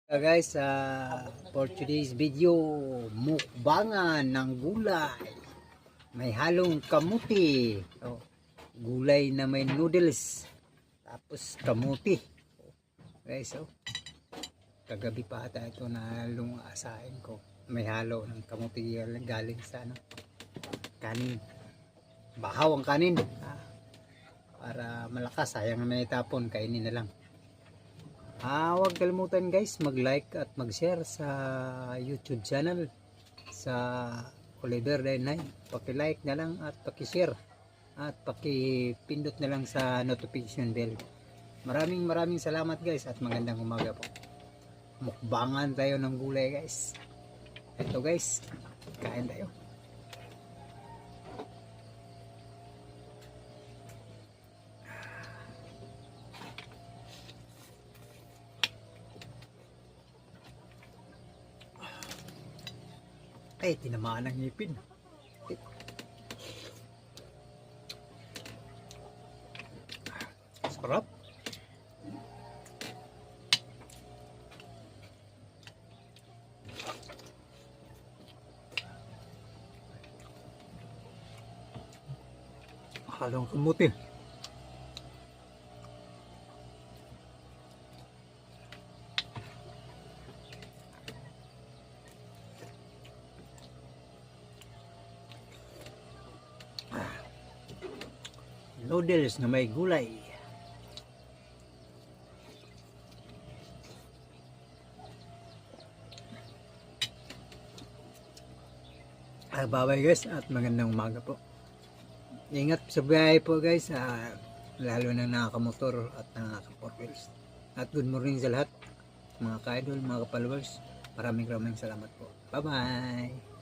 Guys, for today's video, mukbangan ng gulay. May halong kamuti. Oh, gulay na may noodles. Tapos kamuti. Guys, kagabi pa ata ito na halong asahin ko. May halo ng kamuti galing sa kanin. Bahaw ang kanin. Para malakas, sayang na may tapon, kainin na lang. Huwag kalimutan guys, mag-like at mag-share sa YouTube channel sa Oliver Day 9. Paki-like na lang at paki-share at paki-pindot na lang sa notification bell. Maraming salamat guys at magandang umaga po. Mukbangan tayo ng gulay guys. Ito guys, kain tayo. Ay, tinamaan ng ngipin. Sarap. Halong kamuti. Noodles na may gulay. Bye guys at magandang umaga po. Ingat sa biyahe po guys, lalo na nakakamotor at nakaka-four wheels. At good morning sa lahat mga ka-idol, mga ka-followers. Maraming salamat po. Bye bye.